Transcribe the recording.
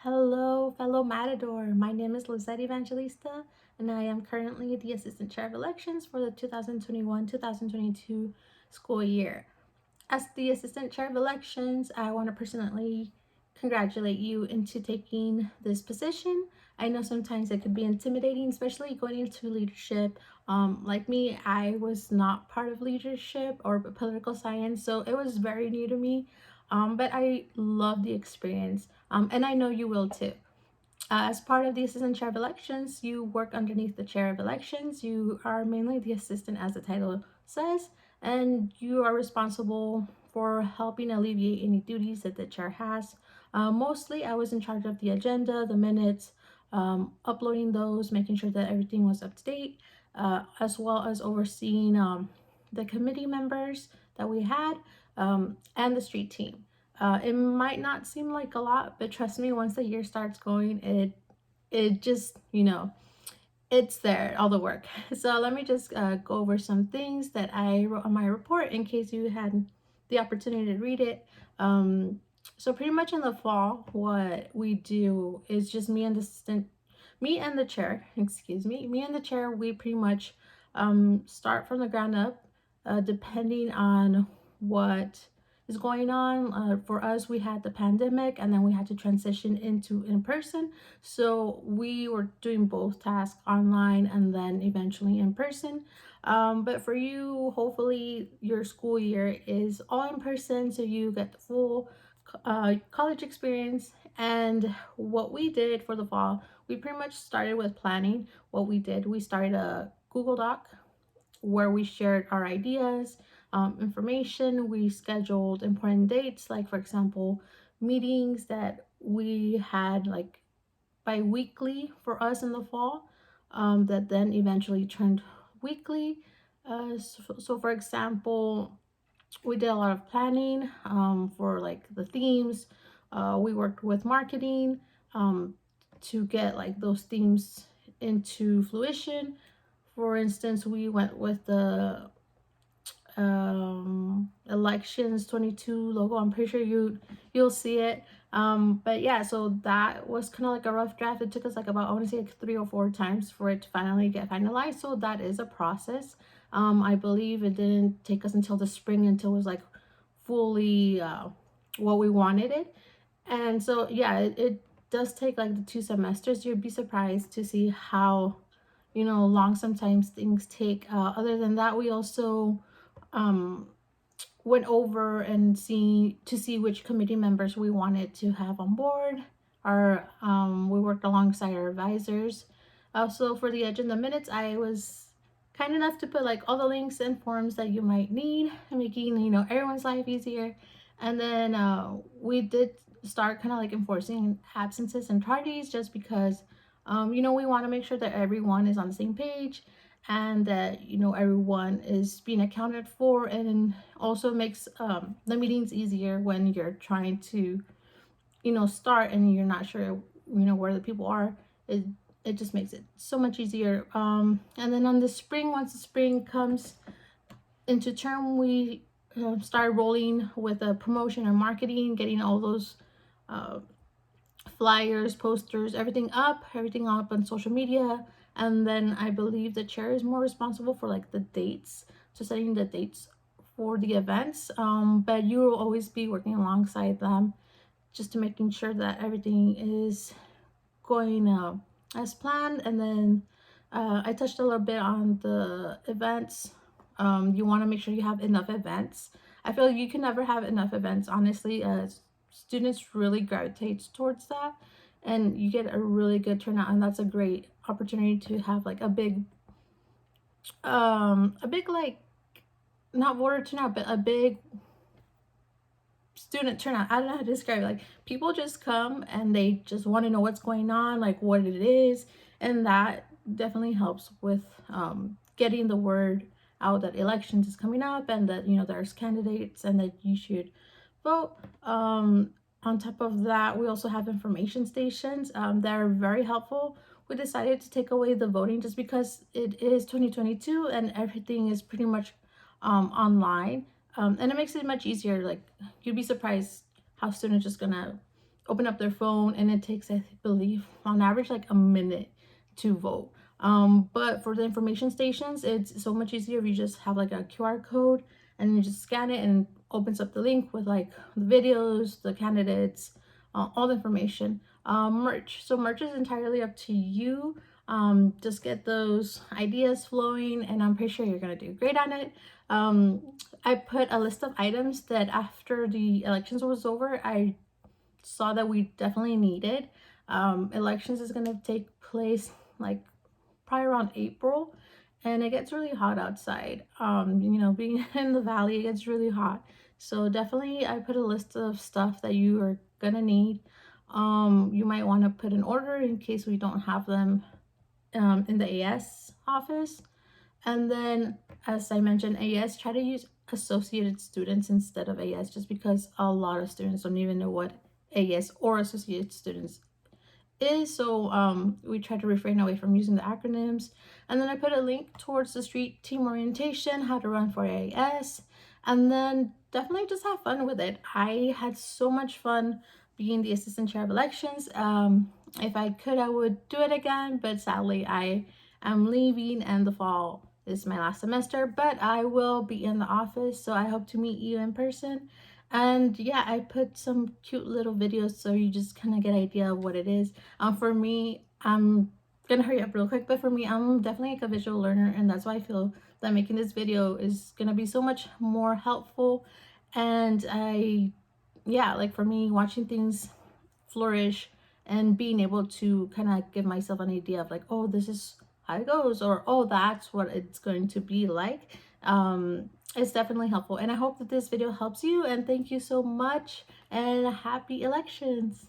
Hello, fellow Matador. My name is Lizett Evangelista, and I am currently the Assistant Chair of Elections for the 2021-2022 school year. As the Assistant Chair of Elections, I want to personally congratulate you into taking this position. I know sometimes it could be intimidating, especially going into leadership. Like me, I was not part of leadership or political science, so it was very new to me. But I love the experience, and I know you will too. As part of the Assistant Chair of Elections, you work underneath the Chair of Elections. You are mainly the assistant, as the title says, and you are responsible for helping alleviate any duties that the chair has. Mostly, I was in charge of the agenda, the minutes, uploading those, making sure that everything was up to date, as well as overseeing the committee members that we had and the street team. It might not seem like a lot, but trust me, once the year starts going, it just it's there, all the work. So let me just go over some things that I wrote on my report in case you had the opportunity to read it. So pretty much in the fall, what we do is just me and the chair, excuse me and the chair, we pretty much start from the ground up, depending on what is going on. For us, we had the pandemic and then we had to transition into in person. So we were doing both tasks online and then eventually in person. But for you, hopefully your school year is all in person, so you get the full college experience. And what we did for the fall, we pretty much started with planning. What we did, we started a Google Doc where we shared our ideas, information. We scheduled important dates, like, for example, meetings that we had like bi-weekly for us in the fall, that then eventually turned weekly. So for example, we did a lot of planning for like the themes. We worked with marketing to get like those themes into fruition. For instance, we went with the elections 22 logo. I'm pretty sure you'll see it. But yeah, so that was kind of like a rough draft. It took us like about, I want to say, like 3 or 4 times for it to finally get finalized. So that is a process. I believe it didn't take us until the spring until it was like fully what we wanted it. And so yeah, it does take like the 2 semesters. You'd be surprised to see how long sometimes things take. Other than that, we also um, went over and see which committee members we wanted to have on board. We worked alongside our advisors. So for the agenda minutes, I was kind enough to put like all the links and forms that you might need, making everyone's life easier. And then we did start kind of like enforcing absences and tardies, just because we want to make sure that everyone is on the same page and that everyone is being accounted for, and also makes the meetings easier when you're trying to start and you're not sure where the people are. It just makes it so much easier. And then on the spring, once the spring comes into term, we start rolling with a promotion and marketing, getting all those uh, flyers, posters, everything up on social media. And then I believe the chair is more responsible for like the dates, so setting the dates for the events. But you will always be working alongside them, just to making sure that everything is going as planned. And then I touched a little bit on the events. You want to make sure you have enough events. I feel like you can never have enough events, honestly. Students really gravitate towards that, and you get a really good turnout, and that's a great opportunity to have like a big like, not voter turnout, but a big student turnout. I don't know how to describe it. Like, people just come and they just want to know what's going on, like what it is, and that definitely helps with getting the word out that elections is coming up, and that there's candidates and that you should vote. On top of that, we also have information stations that are very helpful. We decided to take away the voting just because it is 2022 and everything is pretty much online. And it makes it much easier. Like, you'd be surprised how students just gonna open up their phone, and it takes, I believe, on average like a minute to vote. But for the information stations, it's so much easier if you just have like a QR code and you just scan it and it opens up the link with like the videos, the candidates, all the information. Merch. So merch is entirely up to you. Just get those ideas flowing, and I'm pretty sure you're gonna do great on it. Um, I put a list of items that after the elections was over, I saw that we definitely needed. Elections is gonna take place like probably around April, and it gets really hot outside. Being in the valley, it gets really hot. So definitely, I put a list of stuff that you are gonna need. You might want to put an order in case we don't have them in the AS office. And then, as I mentioned, AS, try to use associated students instead of AS, just because a lot of students don't even know what AS or associated students is. So we try to refrain away from using the acronyms. And then I put a link towards the street team orientation, how to run for AS, and then definitely just have fun with it. I had so much fun being the assistant chair of elections. If I could, I would do it again, but sadly I am leaving and the fall is my last semester, but I will be in the office, so I hope to meet you in person. And yeah, I put some cute little videos so you just kind of get an idea of what it is. For me, I'm gonna hurry up real quick, but for me, I'm definitely like a visual learner, and that's why I feel that making this video is gonna be so much more helpful. And yeah, like for me, watching things flourish and being able to kind of give myself an idea of like, oh, this is how it goes, or oh, that's what it's going to be like. It's definitely helpful, and I hope that this video helps you. And thank you so much, and happy elections.